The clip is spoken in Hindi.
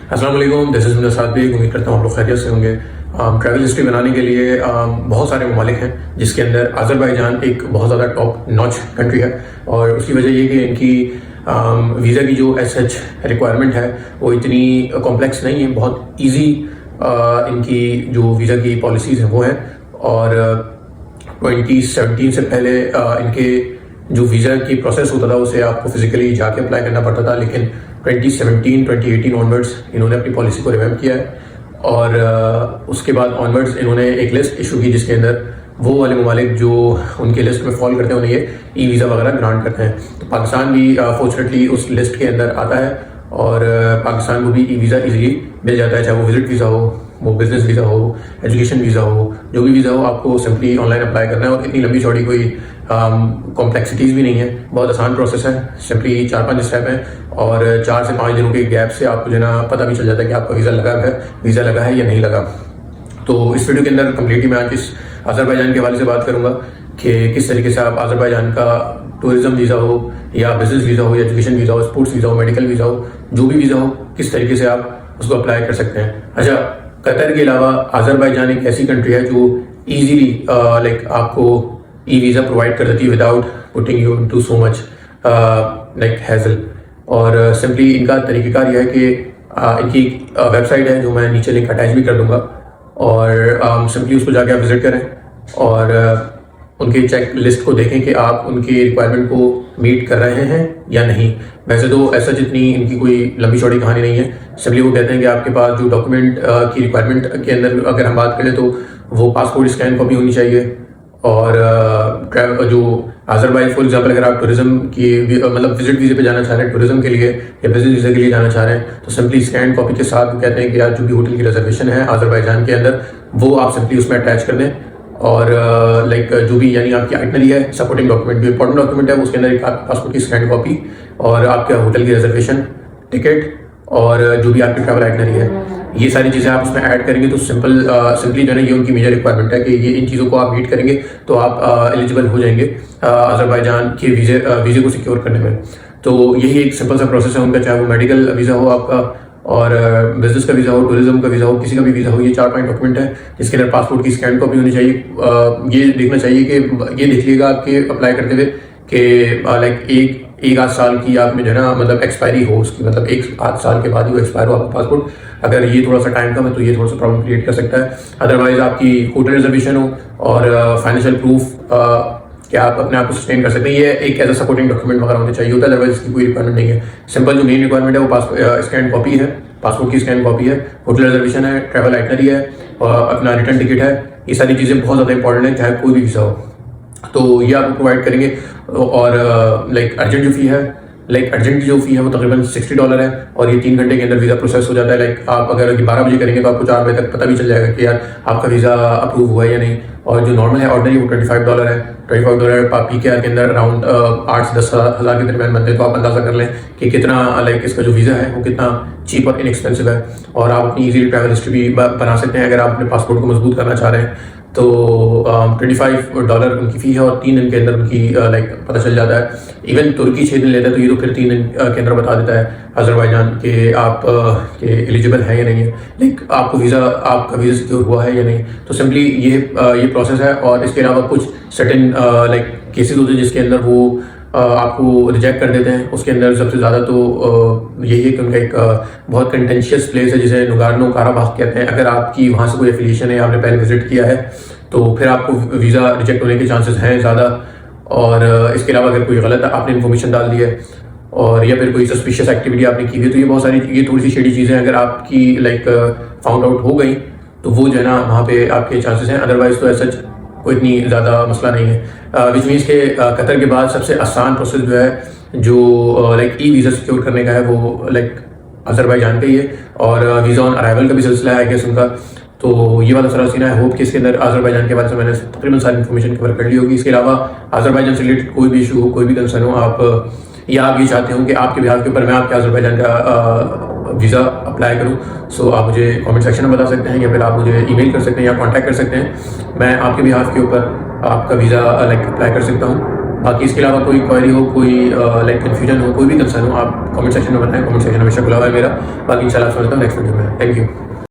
अस्सलाम वालेकुम, दिस इज़ साद बेग। उम्मीद करता हूँ आप लोग खैरियत से होंगे। ट्रैवल हिस्ट्री बनाने के लिए बहुत सारे ममालिक हैं, जिसके अंदर आज़रबाईजान एक बहुत ज़्यादा टॉप नॉच कंट्री है। और उसकी वजह ये कि इनकी वीज़ा की जो एच रिक्वायरमेंट है वो इतनी कॉम्प्लेक्स नहीं है, बहुत ईजी इनकी जो वीज़ा की पॉलिसीज़ हैं वो हैं। और 2017 से पहले इनके जो वीज़ा की प्रोसेस होता था उसे आपको फिजिकली जाके अप्लाई करना पड़ता था, लेकिन 2018 ऑनवर्ड्स इन्होंने अपनी पॉलिसी को रिवैम्प किया है। और उसके बाद ऑनवर्ड्स इन्होंने एक लिस्ट इशू की जिसके अंदर वो वाले ममालिक जो उनके लिस्ट में फॉल करते हैं उन्हें ये ई वीज़ा वगैरह ग्रांट करते हैं। तो पाकिस्तान भी फॉर्चुनेटली उस लिस्ट के अंदर आता है और पाकिस्तान को भी ई वीज़ा ईजिली मिल जाता है, चाहे वो विजिट वीज़ा हो, वो बिजनेस वीज़ा हो, एजुकेशन वीज़ा हो, जो भी वीज़ा हो आपको सिंपली ऑनलाइन अप्लाई करना है। और इतनी लंबी चौड़ी कोई कॉम्प्लेक्सिटीज़ भी नहीं है, बहुत आसान प्रोसेस है। सिंपली 4-5 स्टेप हैं और 4 से 5 दिनों के गैप से आपको जो ना पता भी चल जाता है कि आपका वीज़ा लगा है या नहीं लगा। तो इस वीडियो के अंदर कम्प्लीटली मैं आज इस आज़रबाईजान के हवाले से बात करूंगा कि किस तरीके से आप आज़रबाईजान का टूरिज्म वीज़ा हो या बिजनेस वीज़ा हो या एजुकेशन वीज़ा हो, स्पोर्ट्स वीज़ा हो, मेडिकल वीज़ा हो, जो भी वीज़ा हो, किस तरीके से आप उसको अप्लाई कर सकते हैं। अच्छा, कतर के अलावा आज़रबाईजान एक ऐसी कंट्री है जो ईजीली आपको ई वीज़ा प्रोवाइड कर देती है without putting you into so much hassle. और सिंपली इनका तरीक़ेकार यह है कि इनकी वेबसाइट है जो मैं नीचे लिंक अटैच भी कर दूंगा, और सिंपली उसको जाके आप विजिट करें और उनके चेक लिस्ट को देखें कि आप उनकी रिक्वायरमेंट को मीट कर रहे हैं या नहीं। वैसे तो ऐसा जितनी इनकी कोई लंबी चौड़ी कहानी नहीं है, सिंपली वो कहते हैं कि आपके पास जो डॉक्यूमेंट की रिक्वायरमेंट के अंदर अगर हम बात करें तो वो पासपोर्ट स्कैन कॉपी होनी चाहिए। और जो आज़रबाईजान फॉर एग्जांपल अगर आप टूरिज्म की मतलब विजिट वीज़े पे जाना चाह रहे हैं, टूरिज्म के लिए या बिजनेस वीज़ा के लिए जाना चाह रहे हैं, तो सिंपली स्कैन कॉपी के साथ वो कहते हैं कि यार जो भी होटल की रिजर्वेशन है आज़रबाईजान के अंदर वो आप सिंपली उसमें अटैच कर दें। और जो भी यानी आपकी आइटनरी है, सपोर्टिंग डॉक्यूमेंट जो इंपॉर्टेंट डॉक्यूमेंट है उसके अंदर एक आपके पासपोर्ट की स्कैन कॉपी और आपका होटल की रिजर्वेशन टिकट और जो भी आपकी ट्रैवल आइटनरी है, ये सारी चीज़ें आप उसमें ऐड करेंगे तो सिंपली जो है ये उनकी मेजर रिक्वायरमेंट है कि ये इन चीज़ों को आप मीट करेंगे तो आप एलिजिबल हो जाएंगे आज़रबाईजान के वीज़े को सिक्योर करने में। तो यही एक सिंपल सा प्रोसेस है उनका, चाहे वो मेडिकल वीज़ा हो आपका और बिजनेस का वीज़ा हो, टूरिज्म का वीज़ा हो, किसी का भी वीज़ा हो। ये 4 डॉक्यूमेंट है जिसके अंदर पासपोर्ट की स्कैन कॉपी होनी चाहिए। ये देखना चाहिए कि ये देख लीजिएगा आपके अप्लाई करते हुए कि एक आध साल की आप में जो है ना मतलब एक्सपायरी हो उसकी, मतलब 1-8 साल के बाद ही वो एक्सपायर हो आपका पासपोर्ट। अगर ये थोड़ा सा टाइम कम है तो ये थोड़ा सा प्रॉब्लम क्रिएट कर सकता है। अदरवाइज आपकी होटल रिजर्वेशन हो और फाइनेंशियल प्रूफ कि आप अपने आप को सस्टेन कर सकते हैं, ये एक एज अ सपोर्टिंग डॉक्यूमेंट वगैरह होने चाहिए होता है। अदरवाइज इसकी कोई रिक्वायरमेंट नहीं है। सिंपल जो मेन रिक्वायरमेंट है वो स्कैन कॉपी है, पासपोर्ट की स्कैन कॉपी है, होटल रिजर्वेशन है, ट्रैवल आइटनरी है और अपना रिटर्न टिकट है। ये सारी चीज़ें बहुत ज़्यादा इंपॉर्टेंट है चाहे कोई भी वीज़ा हो, तो ये आपको प्रोवाइड करेंगे। और अर्जेंट जो फ़ी है अर्जेंट जो फ़ी है वो तकरीबन $60 है और ये 3 घंटे के अंदर वीज़ा प्रोसेस हो जाता है। आप अगर 12 बजे करेंगे तो आपको 4 बजे तक पता भी चल जाएगा कि यार आपका वीज़ा अप्रूव हुआ है या नहीं। और जो नॉर्मल है ऑर्डनरी वो $25 है। $25 PKR के अंदर अराउंड 8 से 10 हज़ार के दरमियान बनते हैं। तो आप अंदाज़ा कर लें कि कितना इसका जो वीज़ा है वो कितना चीप और इनएक्सपेंसिव है। और आप अपनी ईजी ट्रैवल हिस्ट्री भी बना सकते हैं अगर आप अपने पासपोर्ट को मजबूत करना चाह रहे हैं। तो $25 उनकी फ़ी है और 3 दिन के अंदर उनकी पता चल जाता है। इवन तुर्की 6 दिन लेता है तो ये तो फिर 3 दिन के अंदर बता देता है आज़रबाईजान के आप के एलिजिबल है या नहीं है, आपका वीज़ा सिक्योर हुआ है या नहीं। तो सिंपली ये प्रोसेस है। और इसके अलावा कुछ सर्टेन केसेस होते हैं जिसके अंदर वो आपको रिजेक्ट कर देते हैं। उसके अंदर सबसे ज़्यादा तो यही है कि उनका एक बहुत कंटेंशियस प्लेस है जिसे नगार्नो काराबाख कहते हैं। अगर आपकी वहाँ से कोई एफिलिएशन है, आपने पहले विजिट किया है, तो फिर आपको वीज़ा रिजेक्ट होने के चांसेस हैं ज़्यादा। और इसके अलावा अगर कोई गलत आपने इन्फॉर्मेशन डाल दी है और या फिर कोई सस्पिशियस एक्टिविटी आपने की है, तो ये थोड़ी सी शेडी चीज़ें अगर आपकी फाउंड आउट हो गई तो वो जो है ना वहाँ पे आपके चांसेस हैं। अदरवाइज तो ऐसा कोई इतनी ज़्यादा मसला नहीं है। विच मीन्स के कतर के बाद सबसे आसान प्रोसेस जो है जो ई वीज़ा सिक्योर करने का है वो आज़रबाईजान का ही है। और वीज़ा ऑन अराइवल का भी सिलसिला है आई गेस उनका। तो ये वाला सारा सीन है। होप कि इसके अंदर आज़रबाईजान के बारे में मैंने तकरीबन सारी इन्फॉर्मेशन कवर कर ली होगी। इसके अलावा आज़रबाईजान से रिलेटेड कोई भी इशू हो, कोई भी कंसर्न हो, आप ये चाहते हो कि आपके बिहार के ऊपर मैं आपके आज़रबाईजान का वीज़ा अप्लाई करूं, सो आप मुझे कमेंट सेक्शन में बता सकते हैं या फिर आप मुझे ईमेल कर सकते हैं या कांटेक्ट कर सकते हैं। मैं आपके बिहार के ऊपर आपका वीज़ा अप्लाई कर सकता हूं। बाकी इसके अलावा कोई क्वेरी हो, कोई लाइक कन्फ्यूजन हो, कोई भी कंसर्न हो, आप कमेंट सेक्शन में बताएं। कमेंट सेक्शन हमेशा खुला हुआ है मेरा। बाकी इंशाल्लाह आपसे मिलता हूँ नेक्स्ट वीडियो में। Thank you.